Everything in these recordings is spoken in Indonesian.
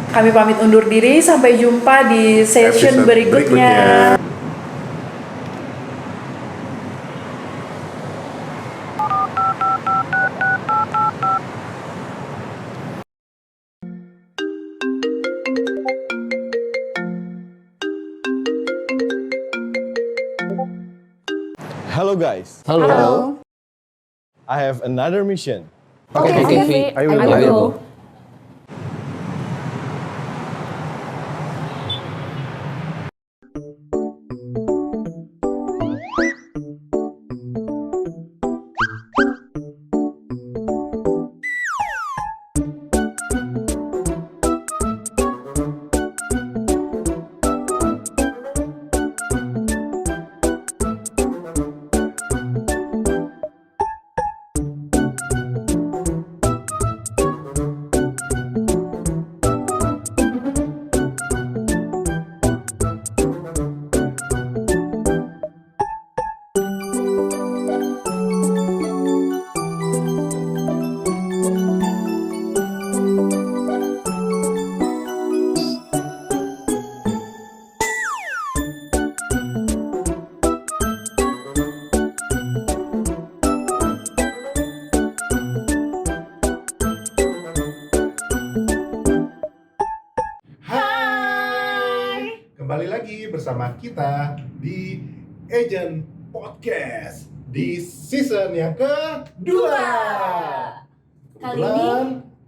Kami pamit undur diri, sampai jumpa di session Episode berikutnya. Hello guys, Halo. I have another mission. Oke, Vi. I will Ayo go. go. Hai, kembali lagi bersama kita di Agent Podcast di season yang kedua.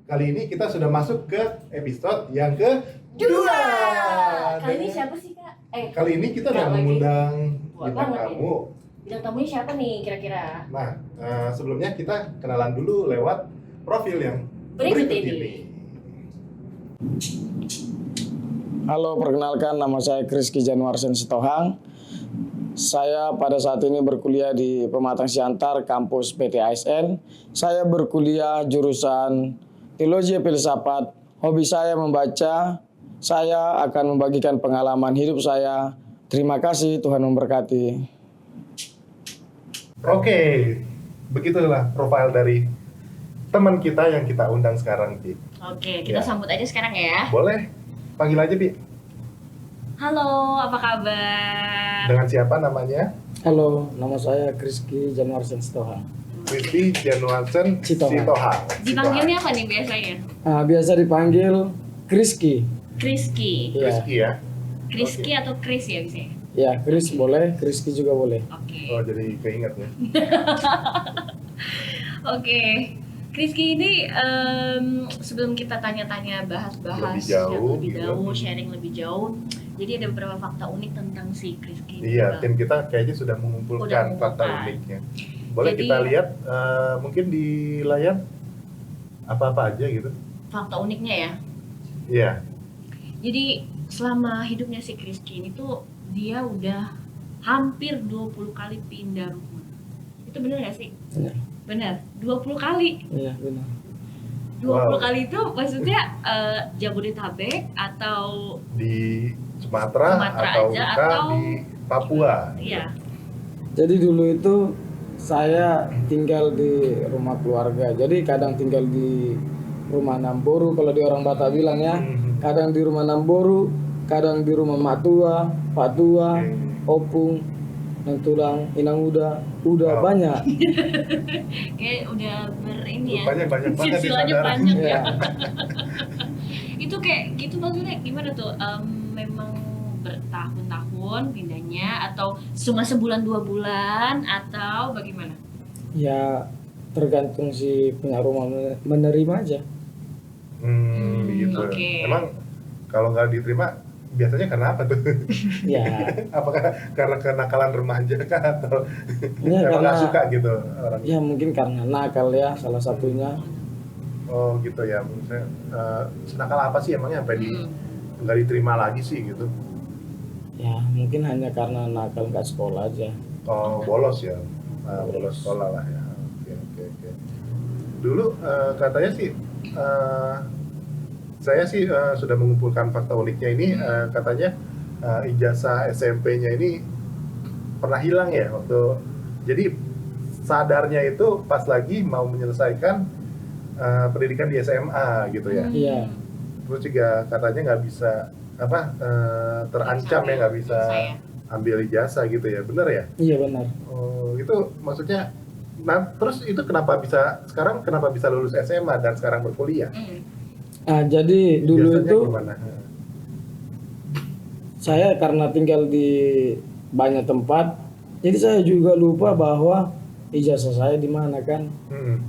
Kali ini kita sudah masuk ke episode yang kedua. Kali ini siapa sih, Kak? Kali ini kita udah Kak lagi. mengundang Tua bintang banget tamu. Bintang tamunya siapa nih kira-kira? Nah, sebelumnya kita kenalan dulu lewat profil yang Berikut berikut ini. ini. Halo, perkenalkan nama saya Kriski Januarsen Sitohang. Saya pada saat ini berkuliah di Pematang Siantar, kampus PT ASN. Saya berkuliah jurusan Teologi Filsafat. Hobi saya membaca. Saya akan membagikan pengalaman hidup saya. Terima kasih, Tuhan memberkati. Oke, begitulah profil dari teman kita yang kita undang sekarang, Pi. Oke, kita Ya. sambut aja sekarang ya. Boleh panggil aja, Pi. Halo, apa kabar? Dengan siapa namanya? Halo, nama saya Kriski Januarsen Sitohang. Kristi Januarsen Sitohang. Sitohang. Dipanggilnya apa nih biasanya? Biasa dipanggil Kriski. Kriski. Ya, Kriski ya. Kriski atau Kris ya biasanya? ya, Kris boleh, Kriski juga boleh. Oke. Oh, jadi keinget ya. Oke. Kriski ini sebelum kita tanya-tanya bahas-bahas Lebih jauh, yang lebih gitu. jauh, sharing lebih jauh. Jadi ada beberapa fakta unik tentang si Kriski. Iya, tim kita kayaknya sudah mengumpulkan fakta uniknya. Boleh Jadi- kita lihat mungkin di layar apa-apa aja gitu. Fakta uniknya ya. Iya. Jadi selama hidupnya si Kriski ini tuh dia udah hampir 20 kali pindah rumah. Itu benar gak sih? Benar. Benar, 20 kali. Iya, benar. 20 Wow. kali itu maksudnya Jabodetabek atau Di Sumatera atau aja kita atau di Papua. iya. Jadi dulu itu saya tinggal di rumah keluarga. Jadi kadang tinggal di rumah Namboru kalau di orang Batak bilang ya. Kadang di rumah Namboru, kadang di rumah Mak Tua, Pak Tua, Opung, yang tulang, Inang udah Wow. banyak. Kayak udah ini ya. Banyak banget di Silsilahnya saudara. panjang ya. Ya. Itu kayak gitu maksudnya gimana tuh? Memang bertahun-tahun pindahnya atau cuma sebulan 2 bulan atau bagaimana? Ya tergantung si punya rumah menerima aja. Begitu. Oke. Emang kalau nggak diterima biasanya karena apa tuh? Ya, Apakah karena kenakalan remaja kah atau Ya, emang nggak karena- suka gitu orang? ya mungkin karena nakal ya salah satunya. Oh gitu ya, maksudnya senakal apa sih emangnya sampai nggak diterima lagi sih gitu? Ya mungkin hanya karena nakal nggak sekolah aja. Oh bolos ya, bolos sekolah lah ya. Oke. Dulu katanya sih saya sih sudah mengumpulkan fakta uniknya ini, katanya ijazah SMP-nya ini pernah hilang ya waktu, jadi sadarnya itu pas lagi mau menyelesaikan pendidikan di SMA gitu ya. Iya. Terus juga katanya nggak bisa terancam ya, nggak bisa Saya. ambil ijazah gitu ya, bener ya? Iya benar. Oh, itu maksudnya, nah terus itu kenapa bisa lulus SMA dan sekarang berkuliah? Jadi dulu Ijazahnya itu gimana? saya karena tinggal di banyak tempat, jadi saya juga lupa bahwa ijazah saya di mana kan.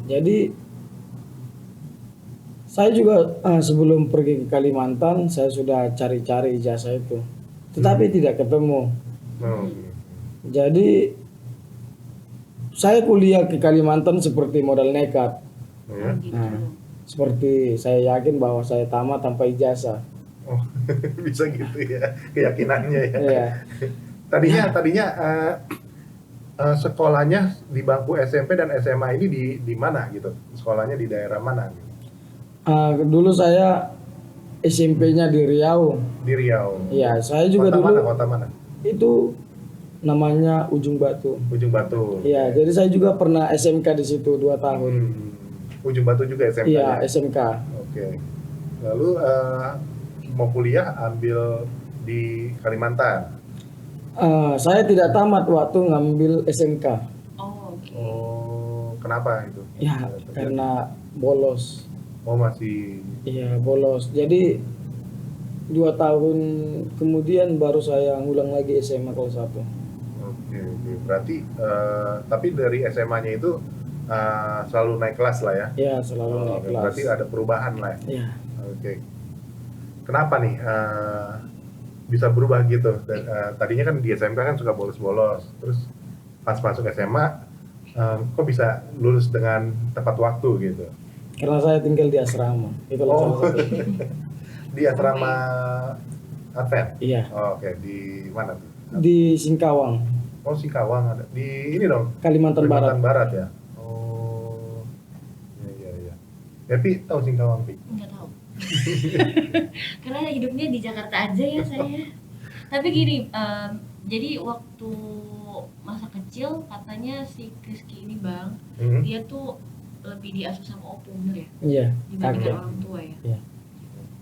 Jadi saya juga sebelum pergi ke Kalimantan saya sudah cari-cari ijazah itu, tetapi tidak ketemu. Oh, Jadi saya kuliah ke Kalimantan seperti modal nekat. ya. Gitu. Seperti saya yakin bahwa saya tamat tanpa ijazah. Oh, bisa gitu ya keyakinannya ya. Iya. Tadinya sekolahnya di bangku SMP dan SMA ini di mana gitu? Sekolahnya di daerah mana? Gitu? Dulu saya SMP-nya di Riau. Di Riau. Iya, saya juga Kota mana? itu namanya Ujung Batu. Ujung Batu. Iya, jadi saya juga pernah SMK di situ 2 tahun. Ujung Batu juga SMK. Iya, ya? SMK. Oke. Lalu mau kuliah ambil di Kalimantan. Saya tidak tamat waktu ngambil SMK. Oh, oke. Oh, kenapa itu? Ya, karena bolos. Oh, masih. Iya, bolos. Jadi 2 tahun kemudian baru saya ngulang lagi SMA kelas 1. Oke. Berarti tapi dari SMA-nya itu selalu naik kelas lah ya. Ya, selalu naik kelas. Berarti ada perubahan lah. Ya. Oke. Kenapa nih bisa berubah gitu? Dan, tadinya kan di SMK kan suka bolos-bolos, terus pas masuk SMA kok bisa lulus dengan tepat waktu gitu? Karena saya tinggal di asrama. Itulah salah satu. Di asrama Advent? Iya, Oh, oke. Di mana tuh? di Singkawang, Oh, Singkawang ada. Di ini dong, Kalimantan Barat. Barat ya? Oh, iya. Tapi tahu Singkawang, Pi? Nggak tahu. Karena hidupnya di Jakarta aja ya saya. Tapi gini, jadi waktu masa kecil katanya si Rizky ini Bang, dia tuh lebih diasuh sama opung, bener ya? Iya, Dibandingkan kakek. orang tua ya? Iya.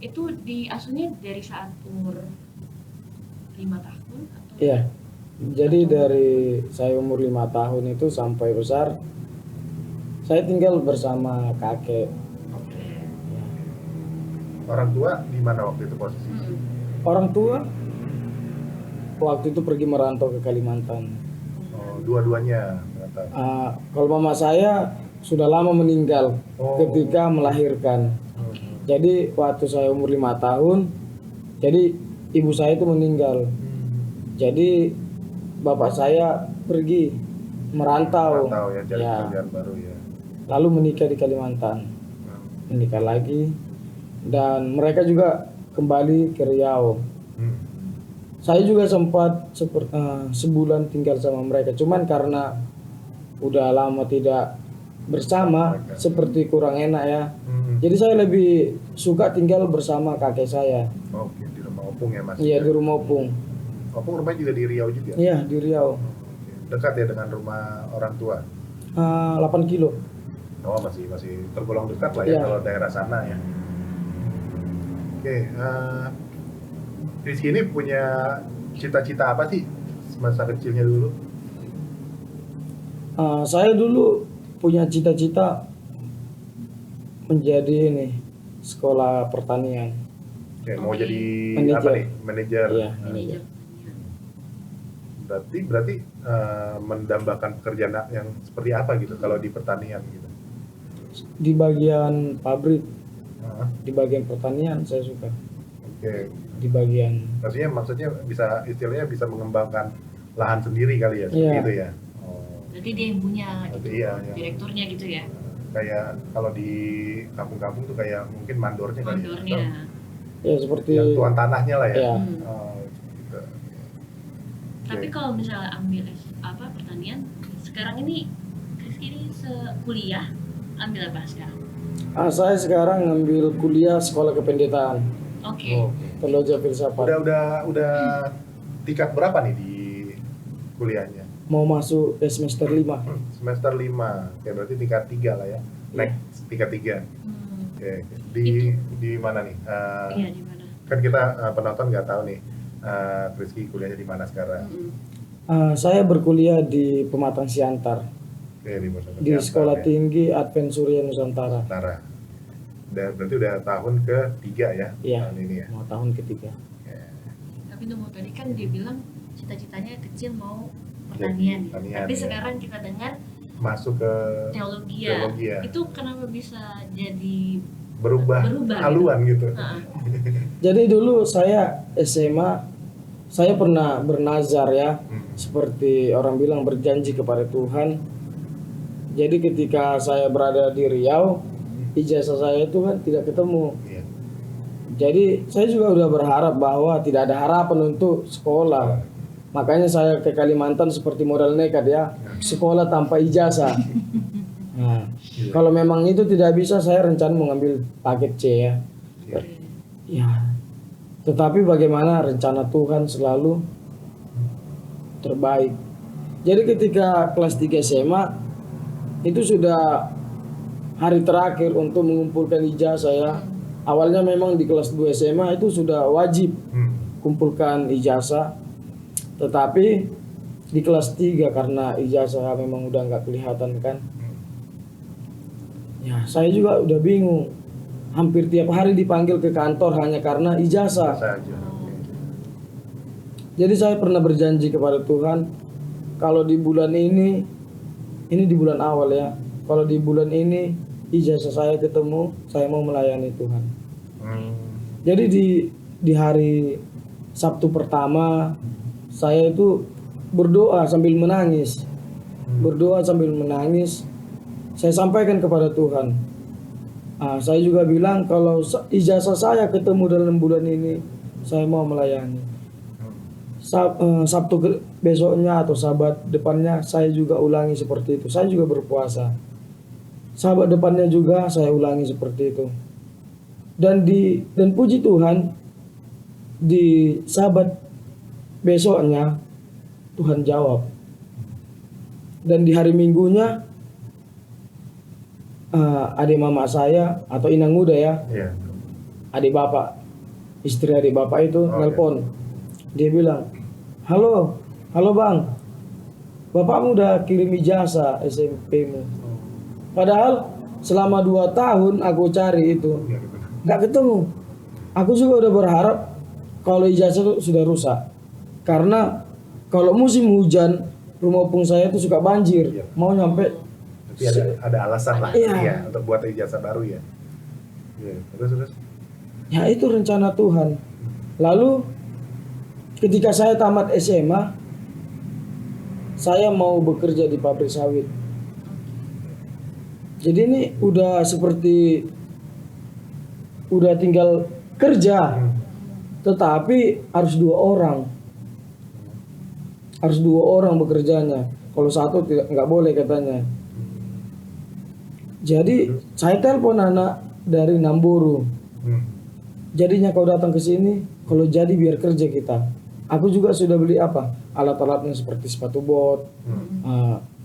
Itu diasuhnya dari saat umur 5 tahun atau? Iya. Jadi dari saya umur 5 tahun itu sampai besar, saya tinggal bersama kakek. Oke. Orang tua di mana waktu itu posisi? Orang tua waktu itu pergi merantau ke Kalimantan. Oh, dua-duanya ternyata. Kalau mama saya sudah lama meninggal ketika melahirkan. Jadi waktu saya umur 5 tahun, jadi ibu saya itu meninggal. Jadi bapak saya pergi merantau, Ya, cari ya. pekerjaan baru ya. Lalu menikah di Kalimantan, menikah lagi, dan mereka juga kembali ke Riau. Saya juga sempat sebulan tinggal sama mereka, cuman karena udah lama tidak bersama, seperti kurang enak ya. Jadi saya lebih suka tinggal bersama kakek saya. Oke, di rumah opung ya Mas? Iya, di rumah opung. Opung rumahnya juga di Riau juga? Iya, di Riau. Oke. Dekat ya dengan rumah orang tua? 8 kilo. Oh, masih tergolong dekat lah ya, Iya. kalau daerah sana ya. Oke, Rizky ini punya cita-cita apa sih masa kecilnya dulu? Saya dulu punya cita-cita menjadi sekolah pertanian. Oke, mau jadi Manajer. apa nih? Manajer. Iya. Manajer. Berarti mendambakan pekerjaan yang seperti apa gitu kalau di pertanian gitu? Di bagian pabrik, Heeh. di bagian pertanian saya suka. Oke, Di bagian maksudnya bisa istilahnya bisa mengembangkan lahan sendiri kali ya, seperti Iya. itu ya. Oh, Berarti dia yang punya gitu, Iya, iya. direkturnya gitu ya, kayak kalau di kampung-kampung tuh kayak mungkin mandornya kali mandornya. ya. ya seperti Yang tuan tanahnya lah ya. Iya. Oh, gitu. Tapi Oke. kalau misalnya ambil pertanian, sekarang ini Rizky ini kuliah ambil apa sekarang? saya sekarang ngambil kuliah sekolah kependetaan, Oke. Oh, teologi filsafat. udah tingkat berapa nih di kuliahnya? Mau masuk ke semester 5. Semester 5. Oke, berarti tingkat 3 lah ya. Naik tingkat 3. Oke. Di mana nih? Iya, di mana? Kan kita penonton nggak tahu nih, Rizky kuliahnya di mana sekarang. Saya berkuliah di Pematang Siantar, Oke, di Sekolah Tinggi Advent Surya Nusantara. Nusantara. Berarti udah tahun ketiga ya, Iya, tahun ini ya. mau tahun ketiga. Oke. Tapi tunggu, tadi kan dia bilang cita-citanya kecil mau pertanian, ya. Pertanian, Tapi ya. sekarang kita dengar Masuk ke teologi teologi ya. Itu kenapa bisa jadi berubah Berubah haluan gitu. Heeh. Jadi dulu saya SMA, saya pernah bernazar ya, seperti orang bilang berjanji kepada Tuhan. Jadi ketika saya berada di Riau, ijazah saya itu kan tidak ketemu. Iya. Jadi saya juga udah berharap bahwa tidak ada harapan untuk sekolah. Makanya saya ke Kalimantan seperti modal nekat ya, sekolah tanpa ijazah. Nah, kalau memang itu tidak bisa, saya rencana mengambil paket C ya. Iya. Ya, tetapi bagaimana rencana Tuhan selalu terbaik. Jadi ketika kelas 3 SMA itu sudah hari terakhir untuk mengumpulkan ijazah ya. Awalnya memang di kelas 2 SMA itu sudah wajib kumpulkan ijazah. Tetapi di kelas 3 karena ijazah memang udah nggak kelihatan kan. Ya, saya juga udah bingung. Hampir tiap hari dipanggil ke kantor hanya karena ijazah. Saja. Jadi saya pernah berjanji kepada Tuhan, kalau di bulan ini di bulan awal ya, kalau di bulan ini ijazah saya ketemu, saya mau melayani Tuhan. Jadi di hari Sabtu pertama, saya itu berdoa sambil menangis. Berdoa sambil menangis, saya sampaikan kepada Tuhan. Saya juga bilang kalau ijazah saya ketemu dalam bulan ini, saya mau melayani. Sabtu besoknya atau Sabat depannya saya juga ulangi seperti itu. Saya juga berpuasa. Sabat depannya juga saya ulangi seperti itu. Dan puji Tuhan, di Sabat besoknya Tuhan jawab. Dan di hari Minggunya adik mama saya atau inang muda ya, Iya. adik bapak, istri adik bapak itu nelpon. Dia bilang, halo bang, bapakmu udah kirim ijazah SMP-mu. Padahal selama 2 tahun aku cari itu, nggak ketemu. Aku juga udah berharap kalau ijazah itu sudah rusak. Karena kalau musim hujan, rumah opung saya itu suka banjir. Iya. Mau nyampe Tapi ada alasan lah Iya. ya untuk buat ijazah baru ya. Iya. Terus. ya itu rencana Tuhan. Lalu ketika saya tamat SMA, saya mau bekerja di pabrik sawit. Jadi ini udah seperti udah tinggal kerja, tetapi harus 2 orang. Harus 2 orang bekerjanya. Kalau satu nggak boleh katanya. Jadi saya telepon anak dari Namburu. Jadinya kau datang ke sini, kalau jadi biar kerja kita. Aku juga sudah beli alat-alatnya seperti sepatu bot,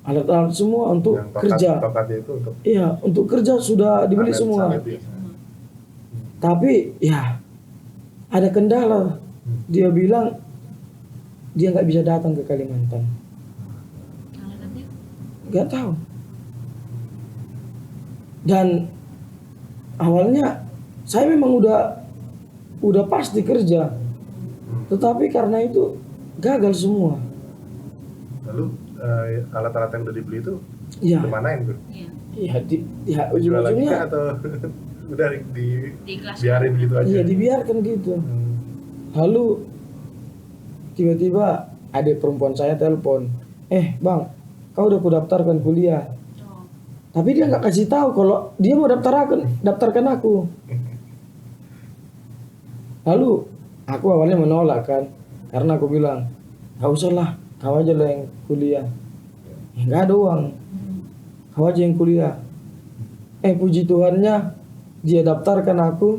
alat-alat semua untuk Yang kerja. tokatnya itu untuk Iya, untuk kerja sudah dibeli panen semua. sawit ya. Tapi ya ada kendala. Dia bilang dia nggak bisa datang ke Kalimantan. alasannya? Nggak tahu. Dan awalnya saya memang udah pasti kerja, tetapi karena itu gagal semua. Lalu alat-alat yang udah dibeli itu Ya, kemanain tuh? Iya. ya Jual lagi ujung-ujungnya kah atau udah Diikhlaskan. biarin gitu aja? iya dibiarkan gitu. Lalu tiba-tiba adik perempuan saya telepon, bang, kau udah kudaftarkan kuliah. Oh. Tapi dia nggak kasih tahu kalau dia mau daftarkan aku. Lalu aku awalnya menolak kan, karena aku bilang nggak usah lah, kau aja lah yang kuliah. Nggak ada uang, kau aja yang kuliah. Puji Tuhannya dia daftarkan aku.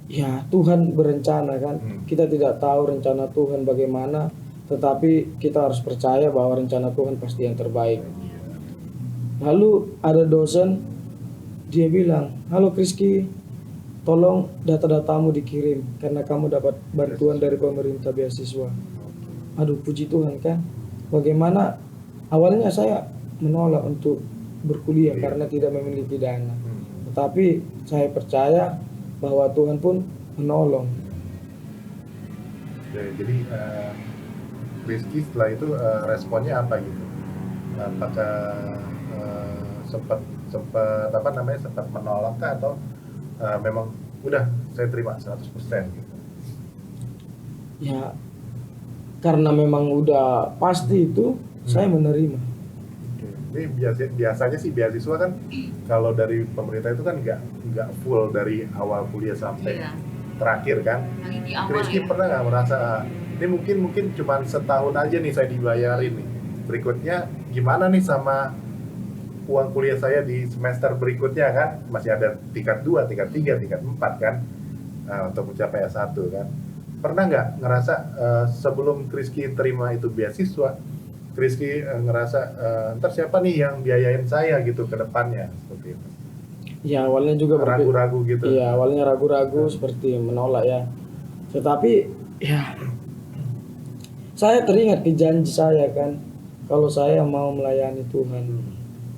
Ya Tuhan berencana kan, kita tidak tahu rencana Tuhan bagaimana, tetapi kita harus percaya bahwa rencana Tuhan pasti yang terbaik. Lalu ada dosen dia bilang, halo Rizky, tolong data-datamu dikirim karena kamu dapat bantuan dari pemerintah beasiswa. Aduh, puji Tuhan kan. Bagaimana awalnya saya menolak untuk berkuliah karena tidak memiliki dana. Tetapi saya percaya bahwa Tuhan pun menolong. Ya, jadi Rizky setelah itu responnya apa gitu? Apakah sempat apa namanya sempat menolak kah, atau memang udah saya terima 100% gitu? Ya, karena memang udah pasti itu saya menerima. Ini biasanya sih beasiswa kan kalau dari pemerintah itu kan nggak full dari awal kuliah sampai Iya. terakhir kan. Lagi di awal Rizky ya. pernah nggak merasa ini mungkin cuma setahun aja nih saya dibayarin nih, berikutnya gimana nih sama uang kuliah saya di semester berikutnya kan, masih ada tingkat 2, tingkat 3, tingkat 4 kan, untuk mencapai S1 kan. Pernah nggak ngerasa sebelum Rizky terima itu beasiswa, Rizky ngerasa ntar siapa nih yang biayain saya gitu ke depannya, seperti itu? Ya awalnya juga Ragu-ragu gitu. Iya, awalnya ragu-ragu seperti menolak ya. Tetapi ya saya teringat ke janji saya kan, kalau saya mau melayani Tuhan,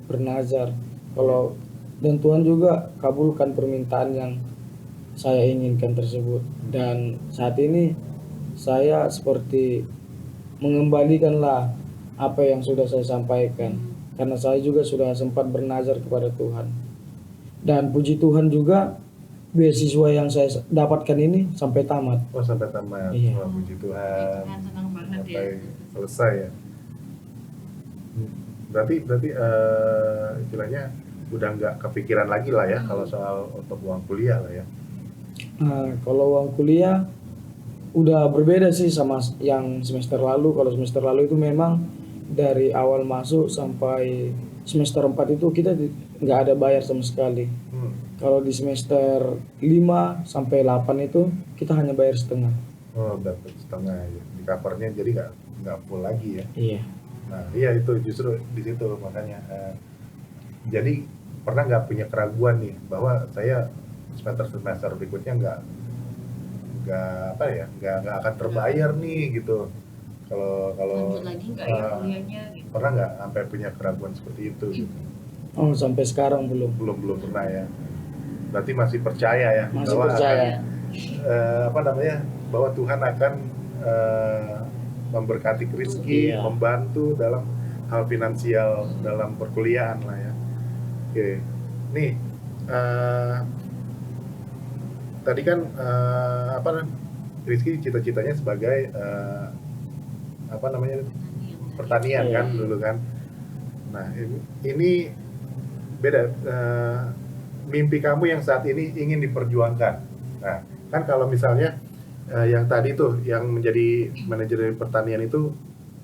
bernazar, kalau dan Tuhan juga kabulkan permintaan yang saya inginkan tersebut. Dan saat ini saya seperti mengembalikanlah apa yang sudah saya sampaikan, karena saya juga sudah sempat bernazar kepada Tuhan. Dan puji Tuhan juga beasiswa yang saya dapatkan ini sampai tamat. Oh, sampai tamat. Iya. Wah, puji Tuhan. Senang banget ya. Sampai selesai ya. Berarti istilahnya udah nggak kepikiran lagi lah ya kalau soal untuk uang kuliah lah ya. Nah, kalau uang kuliah udah berbeda sih sama yang semester lalu. Kalau semester lalu itu memang dari awal masuk sampai semester 4 itu kita nggak ada bayar sama sekali. Kalau di semester 5 sampai 8 itu kita hanya bayar setengah. Oh, dapat setengah ya. Di covernya jadi nggak full lagi ya. Iya. Nah, iya itu justru di situ makanya. Jadi pernah nggak punya keraguan nih bahwa saya semester berikutnya nggak apa ya, nggak akan terbayar nih gitu. Kalau Lanjut lagi nggak ya kuliahnya gitu. pernah nggak sampai punya keraguan seperti itu? Gitu? Oh, sampai sekarang belum. Belum pernah ya. Berarti masih percaya ya Masih bahwa percaya. apa namanya, bahwa Tuhan akan memberkati Rizky, Iya. membantu dalam hal finansial dalam perkuliahan lah ya. Oke, nih tadi kan Rizky cita-citanya sebagai apa namanya pertanian Iya. kan dulu kan. Nah ini beda, mimpi kamu yang saat ini ingin diperjuangkan. Nah kan kalau misalnya yang tadi tuh yang menjadi manajer pertanian itu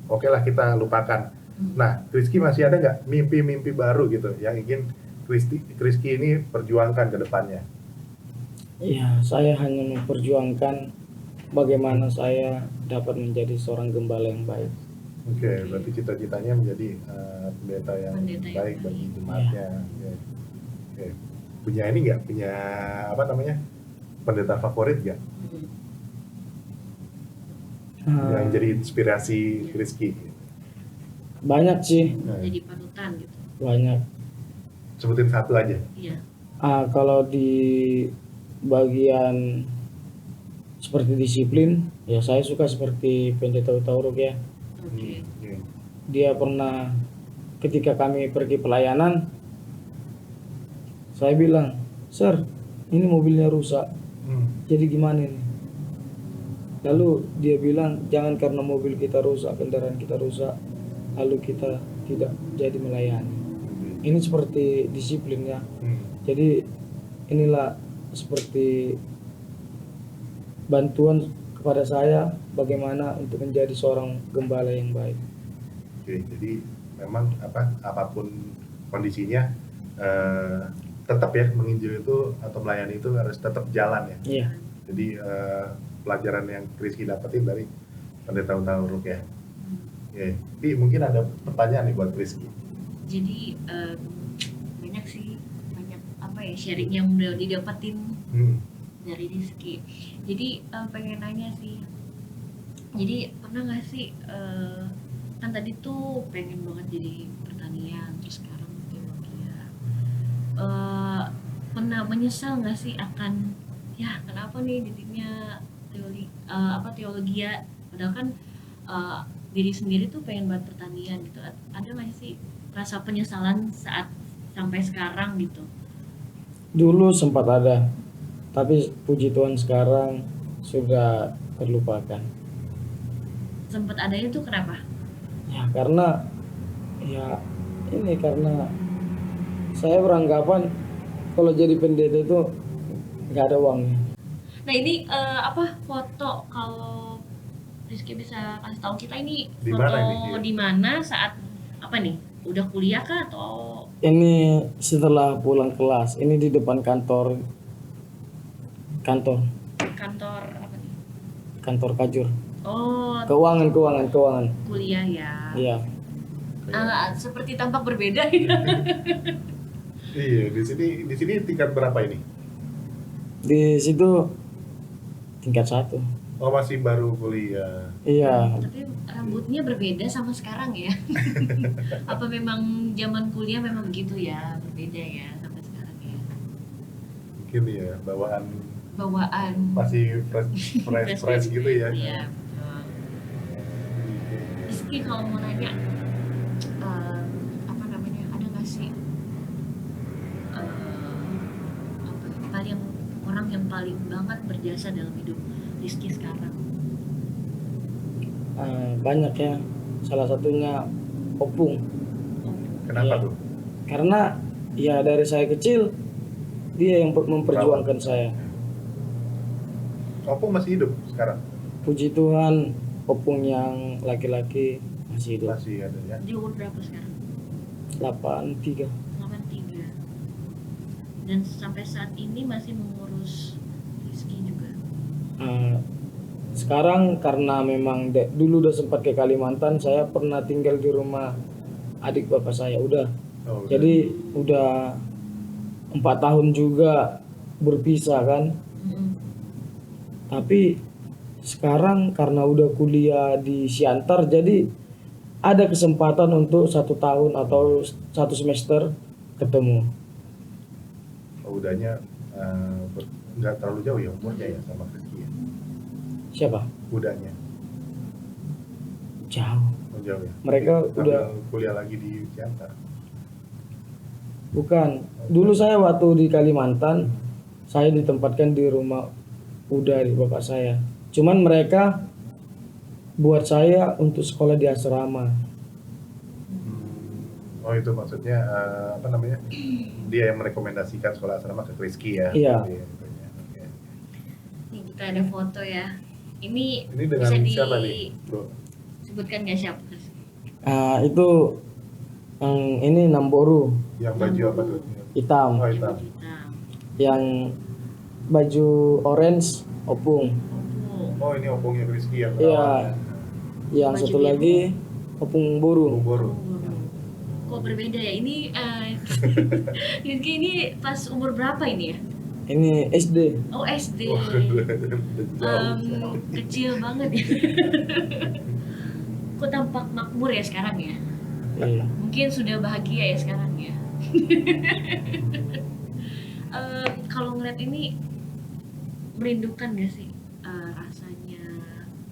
oke lah kita lupakan. Nah Rizky masih ada nggak mimpi-mimpi baru gitu yang ingin Rizky ini perjuangkan ke depannya? Iya, saya hanya memperjuangkan bagaimana saya dapat menjadi seorang gembala yang baik. Oke, berarti cita-citanya menjadi pendeta yang Pendeta yang baik bagi baik. jemaatnya. Oke. Punya ini nggak? Punya apa namanya? Pendeta favorit nggak? Yang jadi inspirasi Rizky? Banyak sih, Nah, Jadi panutan gitu. banyak. sebutin satu aja. Iya. Kalau di bagian seperti disiplin, ya saya suka seperti pendeta Utauruk ya. Oke. Oke. Dia pernah ketika kami pergi pelayanan, saya bilang, "Sir, ini mobilnya rusak. Jadi gimana ini?" Lalu dia bilang, "Jangan karena mobil kita rusak, kendaraan kita rusak, lalu kita tidak jadi melayani." Ini seperti disiplin ya. Jadi inilah seperti bantuan kepada saya bagaimana untuk menjadi seorang gembala yang baik. Oke, jadi memang apapun kondisinya tetap ya menginjil itu atau melayani itu harus tetap jalan ya. Iya. Jadi pelajaran yang Rizky dapetin dari pendeta Utauruk ya. Oke, tapi mungkin ada pertanyaan nih buat Rizky. Jadi banyak sih, banyak apa ya sharing yang udah didapetin Hmm. dari Rizky. Jadi pengen nanya sih, jadi pernah nggak sih kan tadi tuh pengen banget jadi pertanian, terus sekarang teologi ya. Pernah menyesal nggak sih akan ya kenapa nih jadinya teologi ya, padahal kan diri sendiri tuh pengen buat pertanian gitu. Ada nggak sih rasa penyesalan saat sampai sekarang gitu? Dulu sempat ada, tapi puji Tuhan sekarang sudah terlupakan. Sempat adanya tuh kenapa? Ya karena ya ini karena saya beranggapan kalau jadi pendeta itu nggak ada uangnya. Nah ini foto, kalau Rizky bisa kasih tahu kita ini Di foto mana ini? di mana saat apa nih? Udah kuliah kah atau Ini setelah pulang kelas, ini di depan kantor kantor apa nih? kantor Kajur. Oh, Keuangan. kuliah ya. Iya. Seperti tampak berbeda ya. Iya, di sini tingkat berapa ini? Di situ tingkat 1. Oh, masih baru kuliah. Iya. Tapi rambutnya berbeda sama sekarang ya. Apa memang zaman kuliah memang begitu ya, berbeda ya sampai sekarang ya. Mungkin ya bawaan masih fresh gitu ya. Iya, betul. Rizky kalau mau nanya ada nggak sih orang yang paling banget berjasa dalam hidup Rizky sekarang? Banyak ya. Salah satunya Opung. Kenapa Iya. tuh? Karena ya dari saya kecil dia yang memperjuangkan saya. Opung masih hidup sekarang? Puji Tuhan, Opung yang laki-laki masih hidup. Masih ada ya. Dia umur berapa sekarang? 83. 83. Dan sampai saat ini masih mengurus Rizky juga. Sekarang karena memang dulu udah sempat ke Kalimantan, saya pernah tinggal di rumah adik bapak saya. Udah. Oh, Jadi udah 4 tahun juga berpisah kan. Tapi sekarang karena udah kuliah di Siantar, jadi ada kesempatan untuk 1 tahun atau 1 semester ketemu. udahnya nggak terlalu jauh ya umurnya ya sama Rizky ya. Siapa? Udahnya Jauh. jauh ya. Mereka Sambil udah kuliah lagi di Siantar. bukan. Dulu saya waktu di Kalimantan, saya ditempatkan di rumah udah di bapak saya. Cuman mereka buat saya untuk sekolah di asrama. Oh itu maksudnya apa namanya? Dia yang merekomendasikan sekolah asrama ke Rizky ya. Iya. Gitu ya. Oke. Nih kita ada foto ya. Ini Dengan bisa siapa nih, Bro? disebutkan nggak siapa? Itu ini Namboru Yang baju apa tuh? hitam, Oh hitam. Hitam. yang baju orange Opung. Oh ini opungnya Rizky yang Iya. Yang Baju satu biru. lagi Opung Boru. Boru. Kok berbeda ya? Ini Rizky ini pas umur berapa ini ya? Ini SD. Oh SD. Oh, jauh. Kecil banget ya. Kok tampak makmur ya sekarang ya? Iya. Mungkin sudah bahagia ya sekarang ya. Kalau ngeliat ini merindukan gak sih rasanya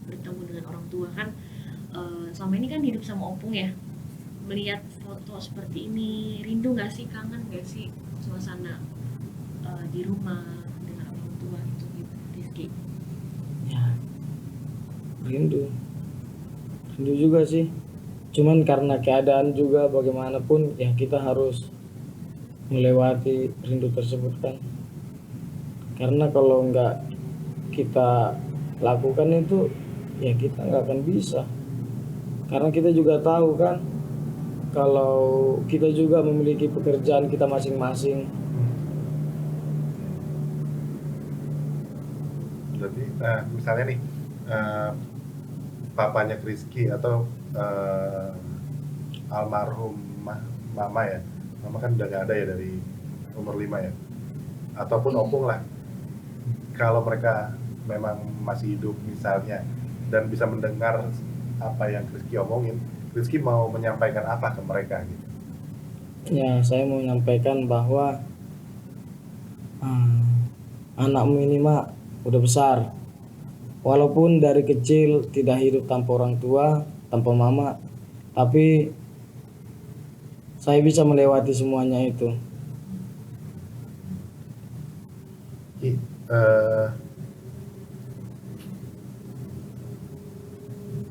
bertemu dengan orang tua kan? Selama ini kan hidup sama Opung ya. Melihat foto seperti ini, rindu gak sih, kangen gak sih suasana di rumah dengan orang tua itu Rizky? Ya. Rindu juga sih. Cuman karena keadaan juga bagaimanapun ya kita harus melewati rindu tersebut kan. Karena kalau nggak kita lakukan itu ya kita nggak akan bisa. Karena kita juga tahu kan kalau kita juga memiliki pekerjaan kita masing-masing. Berarti misalnya nih papanya Rizky atau almarhum mama ya. Mama kan udah gak ada ya dari umur 5 ya. ataupun opung lah, kalau mereka memang masih hidup misalnya dan bisa mendengar apa yang Rizky omongin, Rizky mau menyampaikan apa ke mereka gitu? Ya, saya mau menyampaikan bahwa anakmu ini mak udah besar. Walaupun dari kecil tidak hidup tanpa orang tua, tanpa mama, tapi saya bisa melewati semuanya itu. Ki,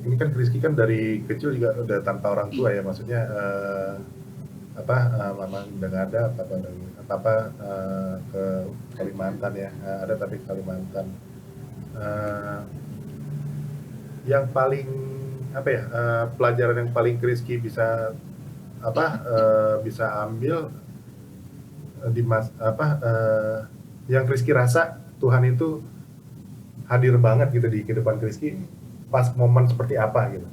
ini kan Rizky kan dari kecil juga udah tanpa orang tua ya, maksudnya mama udah nggak ada, papa ke Kalimantan ya, ada tapi ke Kalimantan. Yang paling pelajaran yang paling Rizky bisa bisa ambil yang Rizky rasa Tuhan itu hadir banget gitu di kehidupan Rizky pas momen seperti apa gitu?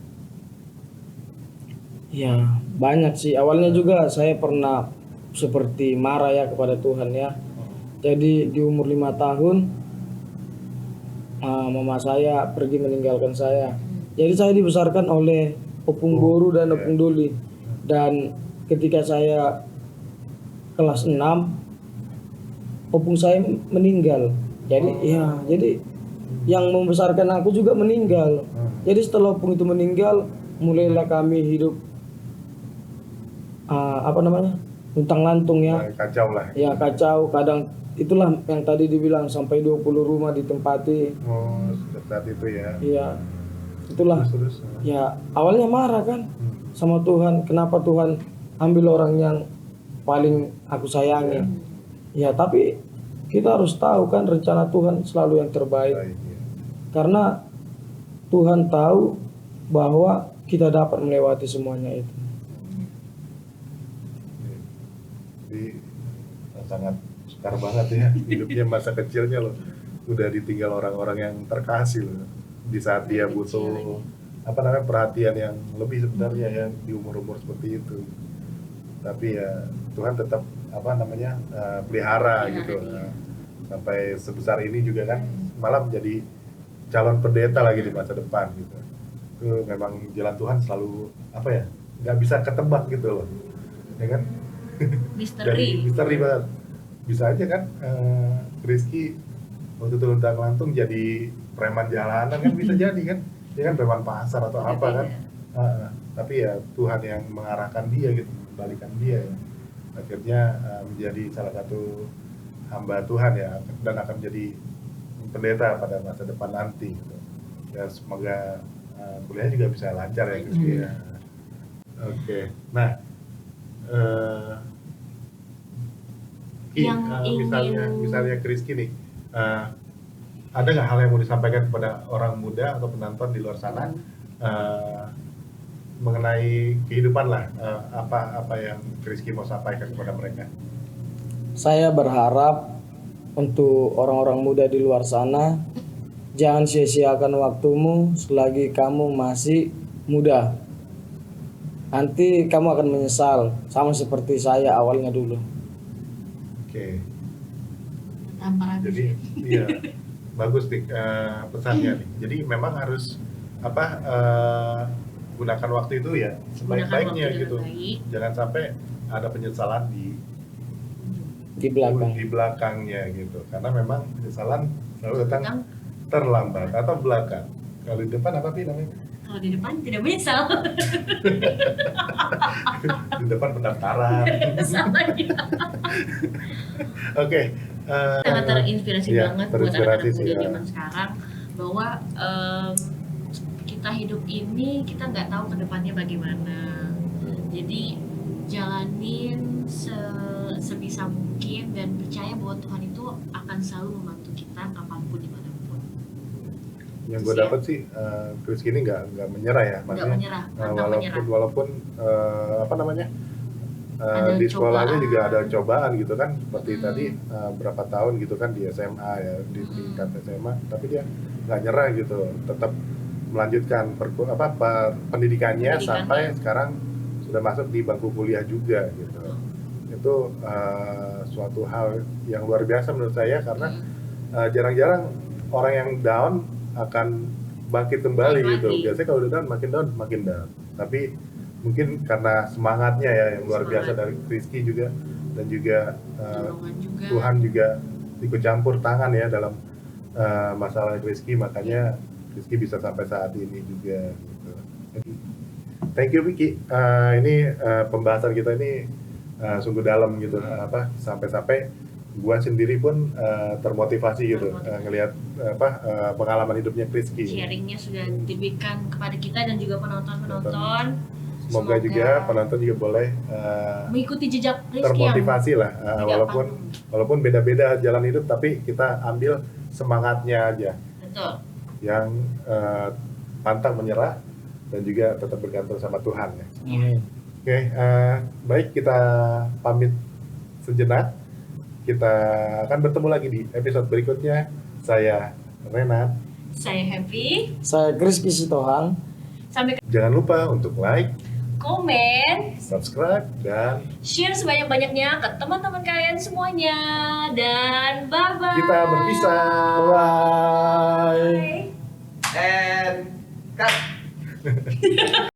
Ya, banyak sih. Awalnya juga saya pernah seperti marah ya kepada Tuhan ya. Jadi di umur 5 tahun mama saya pergi meninggalkan saya. Jadi saya dibesarkan oleh Opung Boru dan Opung Doli. Dan ketika saya kelas 6, opung saya meninggal. Jadi yang membesarkan aku juga meninggal. Jadi setelah opung itu meninggal, mulailah kami hidup luntang lantung ya. Kacau lah. Ya kacau. Kadang itulah yang tadi dibilang sampai 20 rumah ditempati. Oh, saat itu ya. Iya. Itulah. Terus. Ya awalnya marah kan sama Tuhan. Kenapa Tuhan ambil orang yang paling aku sayangi? Ya tapi kita harus tahu kan rencana Tuhan selalu yang terbaik. Baik, ya. Karena Tuhan tahu bahwa kita dapat melewati semuanya itu. Jadi sangat sukar banget ya hidupnya masa kecilnya loh, udah ditinggal orang-orang yang terkasih loh di saat dia butuh perhatian yang lebih sebenarnya ya di umur-umur seperti itu. Tapi ya Tuhan tetap pelihara gitu. Sampai sebesar ini juga kan malah menjadi calon pendeta lagi di masa depan gitu. Itu memang jalan Tuhan selalu nggak bisa ketebak gitu loh, ya kan? Jadi misteri banget. Bisa aja kan Rizky waktu itu luntang lantung jadi preman jalanan kan, bisa jadi kan, dia kan preman pasar atau apa kan. Tapi ya Tuhan yang mengarahkan dia gitu, membalikan dia ya. Akhirnya menjadi salah satu hamba Tuhan ya, dan akan menjadi pendeta pada masa depan nanti gitu. Ya semoga kuliahnya juga bisa lancar ya Rizky ya. Oke. Nah misalnya Rizky nih, ada nggak hal yang mau disampaikan kepada orang muda atau penonton di luar sana mengenai kehidupan lah, apa yang Rizky mau sampaikan kepada mereka? Saya berharap untuk orang-orang muda di luar sana, jangan sia-siakan waktumu selagi kamu masih muda. Nanti kamu akan menyesal, sama seperti saya awalnya dulu. Oke. Tampar Jadi iya, bagus nih pesannya nih. Jadi memang harus gunakan waktu itu ya sebaik-baiknya gitu. Jangan sampai ada penyesalan di belakangnya gitu. Karena memang penyesalan selalu datang terlambat atau belakang. Kalau di depan apa sih namanya? Kalau di depan tidak menyesal. Di depan pendaftaran. Oke. Sangat terinspirasi banget buat anak-anak muda ya. zaman sekarang bahwa kita hidup ini kita nggak tahu kedepannya bagaimana. Jadi jalanin sebisa mungkin dan percaya bahwa Tuhan itu akan selalu membantu kita kapanpun dimanapun. Yang gue dapat sih Rizky ini nggak menyerah ya, maksudnya walaupun di sekolahnya juga ada cobaan gitu kan, seperti tadi berapa tahun gitu kan di SMA ya, di tingkat SMA, tapi dia nggak nyerah gitu, tetap melanjutkan pendidikannya sampai sekarang sudah masuk di bangku kuliah juga gitu. itu suatu hal yang luar biasa menurut saya, karena jarang-jarang orang yang down akan bangkit kembali Balik gitu. lagi. Biasanya kalau udah down makin down. Tapi mungkin karena semangatnya ya yang luar biasa dari Rizky juga, dan juga Dorongan juga. Tuhan juga ikut campur tangan ya dalam masalah Rizky, makanya Rizky bisa sampai saat ini juga gitu. Thank you Vicky. Ini pembahasan kita ini sungguh dalam gitu, sampai-sampai gua sendiri pun termotivasi gitu ngelihat pengalaman hidupnya Rizky. Sharingnya sudah diberikan kepada kita dan juga penonton-penonton. Semoga juga penonton juga boleh mengikuti jejak Rizky termotivasi lah, tidak walaupun beda-beda jalan hidup, tapi kita ambil semangatnya aja, betul. yang pantang menyerah dan juga tetap bergantung sama Tuhan ya. Oke, baik, kita pamit sejenak. Kita akan bertemu lagi di episode berikutnya. Saya Renat. Saya Happy. Saya Rizky Sitohang. Sampai Jangan lupa untuk like, komen, subscribe, dan share sebanyak-banyaknya ke teman-teman kalian semuanya. Dan bye-bye. kita berpisah. Bye. And cut.